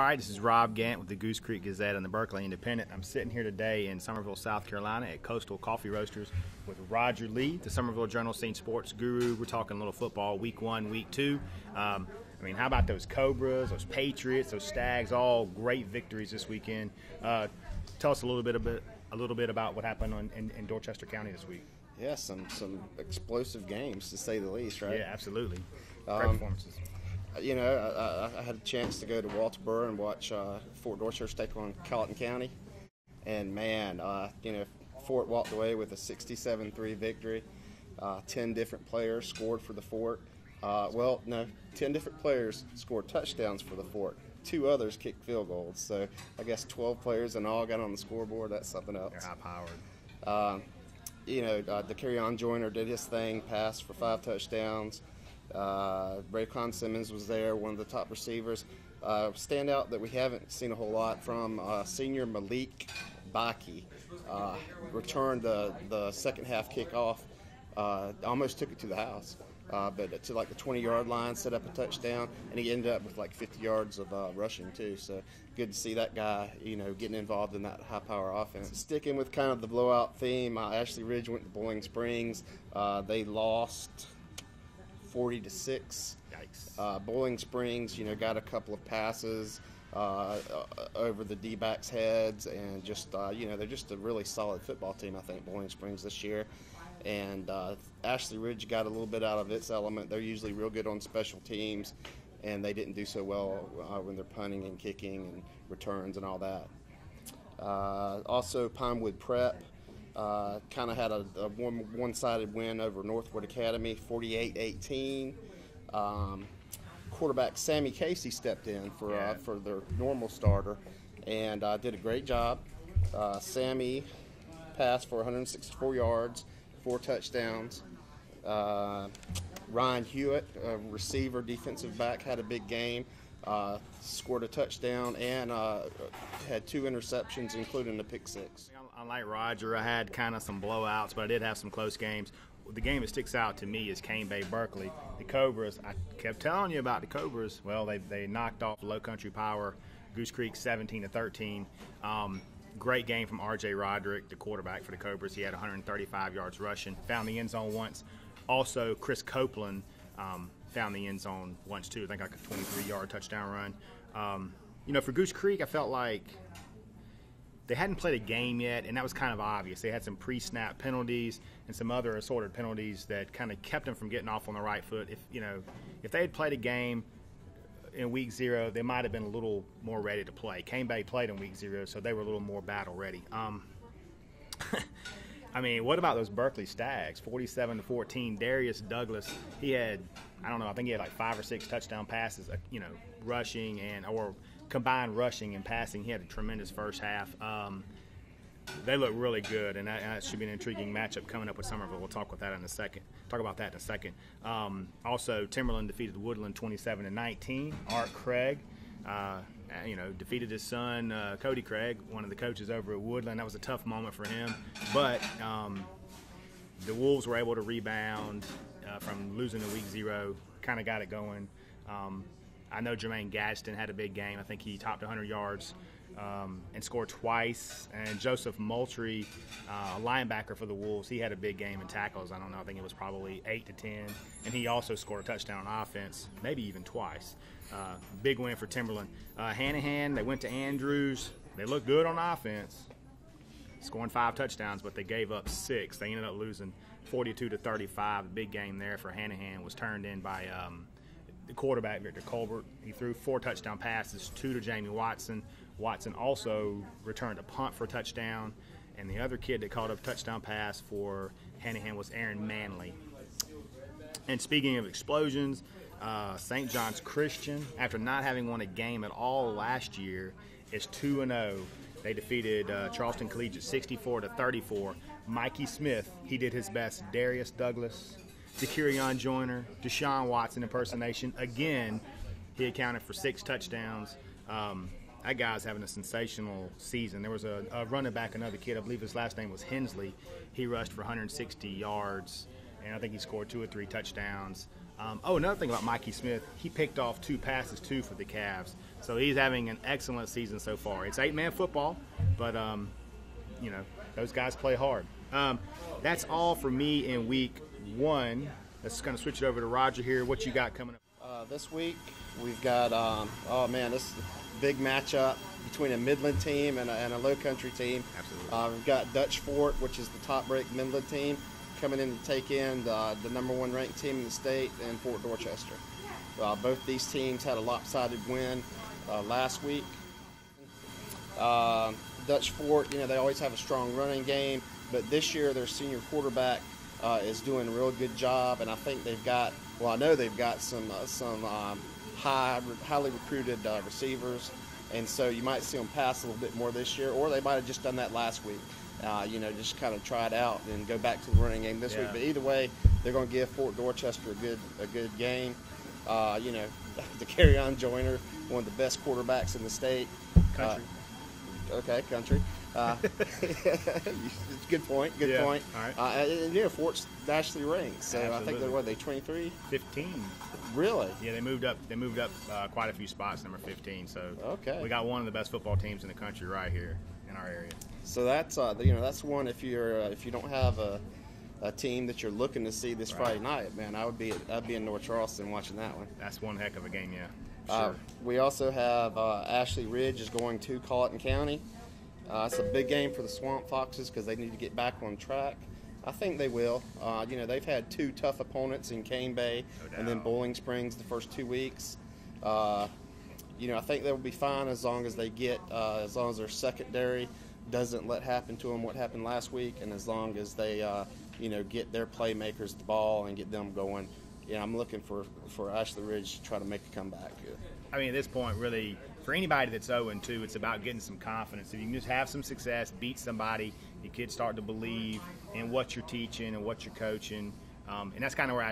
right, this is Rob Gant with the Goose Creek Gazette and the Berkeley Independent. I'm sitting here today in Summerville, South Carolina at Coastal Coffee Roasters with Roger Lee, the Summerville Journal-Scene sports guru. We're talking a little football, week 1, week 2. How about those Cobras, those Patriots, those Stags, all great victories this weekend. Tell us a little bit about what happened in Dorchester County this week. Yeah, some explosive games, to say the least, right? Yeah, absolutely. Great performances. I had a chance to go to Walterboro and watch Fort Dorchester take on Colleton County. And, man, Fort walked away with a 67-3 victory. 10 different players scored for the Fort. 10 different players scored touchdowns for the Fort. 2 others kicked field goals. So I guess 12 players in all got on the scoreboard. That's something else. They're high-powered. DeCarrion Joyner did his thing, passed for 5 touchdowns. Raycon Simmons was there, one of the top receivers. Standout that we haven't seen a whole lot from senior Malik Baki. Returned the second half kickoff, almost took it to the house, but to like the 20-yard line, set up a touchdown, and he ended up with like 50 yards of rushing too. So good to see that guy, getting involved in that high-power offense. Sticking with kind of the blowout theme, Ashley Ridge went to Bowling Springs. They lost 40-6. Yikes. Bowling Springs, got a couple of passes over the D-backs' heads, and just, they're just a really solid football team, I think, Bowling Springs this year. And Ashley Ridge got a little bit out of its element. They're usually real good on special teams, and they didn't do so well when they're punting and kicking and returns and all that. Also, Pinewood Prep kind of had a one-sided win over Northwood Academy, 48-18. Quarterback Sammy Casey stepped in for their normal starter and did a great job. Sammy passed for 164 yards, 4 touchdowns. Ryan Hewitt, receiver, defensive back, had a big game. Scored a touchdown and had 2 interceptions, including the pick 6. Unlike Roger, I had kind of some blowouts, but I did have some close games. The game that sticks out to me is Cane Bay Berkeley. The Cobras, I kept telling you about the Cobras. Well, they knocked off Low Country Power, Goose Creek 17-13. Great game from R.J. Roderick, the quarterback for the Cobras. He had 135 yards rushing, found the end zone once. Also, Chris Copeland found the end zone once too. I think like a 23-yard touchdown run. For Goose Creek, I felt like they hadn't played a game yet, and that was kind of obvious. They had some pre-snap penalties and some other assorted penalties that kind of kept them from getting off on the right foot. If they had played a game in week 0, they might have been a little more ready to play. Cane Bay played in week 0, so they were a little more battle ready. What about those Berkeley Stags? 47-14. Darius Douglas, he had, I think he had like 5 or 6 touchdown passes, rushing or combined rushing and passing. He had a tremendous first half. They look really good, and that should be an intriguing matchup coming up with Summerville. We'll talk about that in a second. Also, Timberland defeated Woodland 27-19. Art Craig, defeated his son, Cody Craig, one of the coaches over at Woodland. That was a tough moment for him. But the Wolves were able to rebound from losing in week 0, kind of got it going. I know Jermaine Gadsden had a big game. I think he topped 100 yards and scored twice. And Joseph Moultrie, a linebacker for the Wolves, he had a big game in tackles. I think it was probably 8-10. And he also scored a touchdown on offense, maybe even twice. Big win for Timberland. Hanahan, they went to Andrews. They looked good on offense, scoring 5 touchdowns, but they gave up 6. They ended up losing 42-35. The big game there for Hanahan was turned in by the quarterback, Victor Colbert. He threw 4 touchdown passes, 2 to Jamie Watson. Watson also returned a punt for a touchdown, and the other kid that caught a touchdown pass for Hanahan was Aaron Manley. And speaking of explosions, St. John's Christian, after not having won a game at all last year, is 2-0. They defeated Charleston Collegiate 64-34. Mikey Smith, he did his best. Darius Douglas, DeCarrion Joyner, Deshaun Watson impersonation. Again, he accounted for 6 touchdowns. That guy's having a sensational season. There was a running back, another kid, I believe his last name was Hensley. He rushed for 160 yards and I think he scored 2 or 3 touchdowns. Another thing about Mikey Smith, he picked off 2 passes too for the Cavs, so he's having an excellent season so far. It's 8-man football, but those guys play hard. That's all for me in week 1. Let's kind of switch it over to Roger here. What you got coming up? This week we've got this is a big matchup between a Midland team and a Low Country team. Absolutely. We've got Dutch Fort, which is the top-ranked Midland team, coming in to take in the number 1 ranked team in the state in Fort Dorchester. Both these teams had a lopsided win last week. Dutch Fort, they always have a strong running game, but this year their senior quarterback is doing a real good job, and I think I know they've got some highly recruited receivers, and so you might see them pass a little bit more this year, or they might have just done that last week. Just kind of try it out and go back to the running game this week. But either way, they're going to give Fort Dorchester a good game. The Carry-On Joiner, one of the best quarterbacks in the state. Country. Country. Good point. Good point. All right. Fort's nationally ranked, so Absolutely. I think they 23, 15. Really? Yeah, they moved up. They moved up quite a few spots, number 15. So we got one of the best football teams in the country right here in our area. So that's that's one. If you don't have a team that you're looking to see this Friday night, man, I'd be in North Charleston watching that one. That's one heck of a game, yeah. Sure. We also have Ashley Ridge is going to Colleton County. It's a big game for the Swamp Foxes because they need to get back on track. I think they will. They've had 2 tough opponents in Cane Bay and then Bowling Springs the first 2 weeks. I think they'll be fine as long as their secondary doesn't let happen to them what happened last week, and as long as they get their playmakers the ball and get them going. I'm looking for Ashley Ridge to try to make a comeback here. I mean, at this point, really, for anybody that's 0-2, it's about getting some confidence. If you can just have some success, beat somebody, your kids start to believe in what you're teaching and what you're coaching. And that's kind of where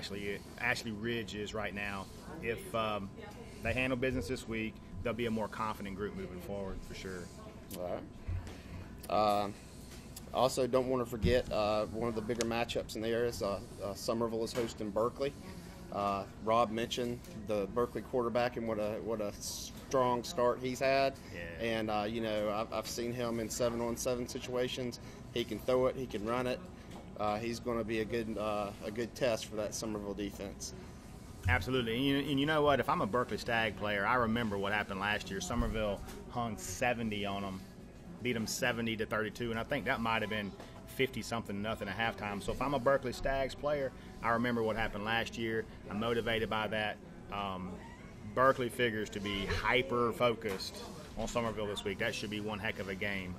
Ashley Ridge is right now. If they handle business this week, they'll be a more confident group moving forward for sure. All right. Also, don't want to forget one of the bigger matchups in the area is Summerville is hosting Berkeley. Rob mentioned the Berkeley quarterback and what a strong start he's had. Yeah. And I've seen him in 7-on-7 situations. He can throw it, he can run it. He's going to be a good test for that Summerville defense. Absolutely. And you know what? If I'm a Berkeley Stag player, I remember what happened last year. Summerville hung 70 on them, beat them 70-32, and I think that might have been 50-something nothing at halftime. So if I'm a Berkeley Stags player, I remember what happened last year. I'm motivated by that. Berkeley figures to be hyper-focused on Summerville this week. That should be one heck of a game.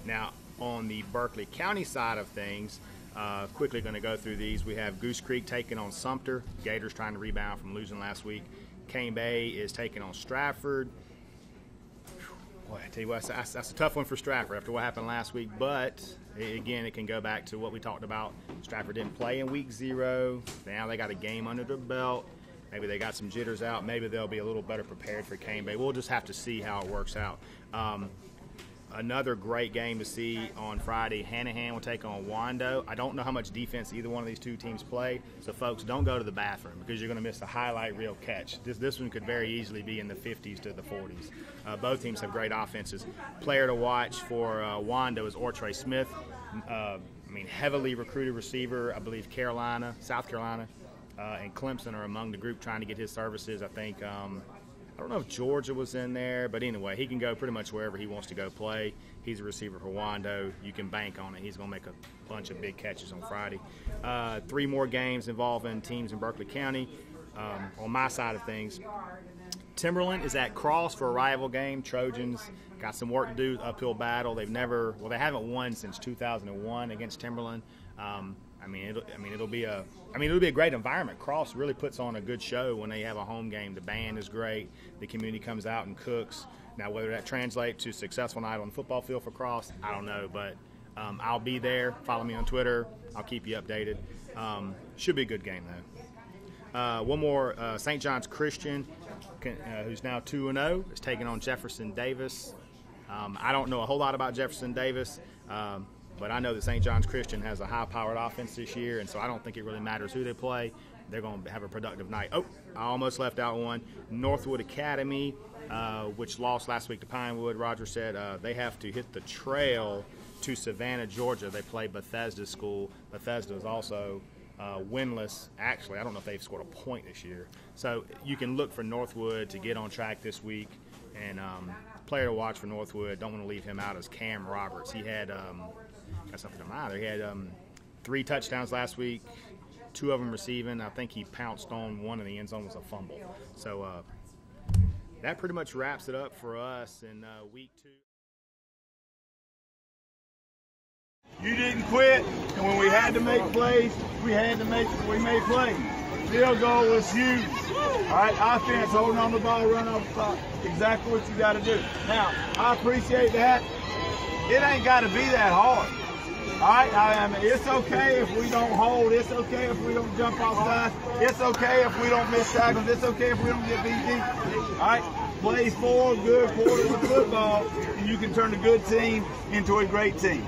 Now, on the Berkeley County side of things, quickly going to go through these. We have Goose Creek taking on Sumter. Gators trying to rebound from losing last week. Cane Bay is taking on Stratford. Boy, I tell you what, that's a tough one for Stratford after what happened last week. But, again, it can go back to what we talked about. Stratford didn't play in week 0. Now they got a game under their belt. Maybe they got some jitters out. Maybe they'll be a little better prepared for Cane Bay. We'll just have to see how it works out. Another great game to see on Friday. Hanahan will take on Wando. I don't know how much defense either one of these two teams play, so folks, don't go to the bathroom because you're going to miss a highlight reel catch. This one could very easily be in the 50s to the 40s. Both teams have great offenses. Player to watch for Wando is Ortre Smith. Heavily recruited receiver. I believe South Carolina, and Clemson are among the group trying to get his services. I think I don't know if Georgia was in there, but anyway, he can go pretty much wherever he wants to go play. He's a receiver for Wando. You can bank on it. He's going to make a bunch of big catches on Friday. 3 more games involving teams in Berkeley County. On my side of things, Timberland is at Cross for a rival game. Trojans got some work to do, uphill battle. They haven't won since 2001 against Timberland. It'll be a great environment. Cross really puts on a good show when they have a home game. The band is great. The community comes out and cooks. Now, whether that translates to a successful night on the football field for Cross, I don't know. But I'll be there. Follow me on Twitter. I'll keep you updated. Should be a good game, though. One more, St. John's Christian, who's now 2-0, is taking on Jefferson Davis. I don't know a whole lot about Jefferson Davis, but But I know that St. John's Christian has a high-powered offense this year, and so I don't think it really matters who they play. They're going to have a productive night. Oh, I almost left out one. Northwood Academy, which lost last week to Pinewood. Roger said they have to hit the trail to Savannah, Georgia. They play Bethesda School. Bethesda is also winless. Actually, I don't know if they've scored a point this year. So you can look for Northwood to get on track this week. And player to watch for Northwood, don't want to leave him out, is Cam Roberts. He had got something to mind. He had 3 touchdowns last week, 2 of them receiving. I think he pounced on one in the end zone was a fumble. So that pretty much wraps it up for us in week 2. You didn't quit, and when we had to make plays, we made plays. Field goal was huge. All right, offense, holding on the ball, run off the clock. Exactly what you got to do. Now, I appreciate that. It ain't got to be that hard. All right, I mean, it's okay if we don't hold. It's okay if we don't jump outside. It's okay if we don't miss tackles. It's okay if we don't get beat deep. All right, plays 4 good quarters of football, and you can turn a good team into a great team.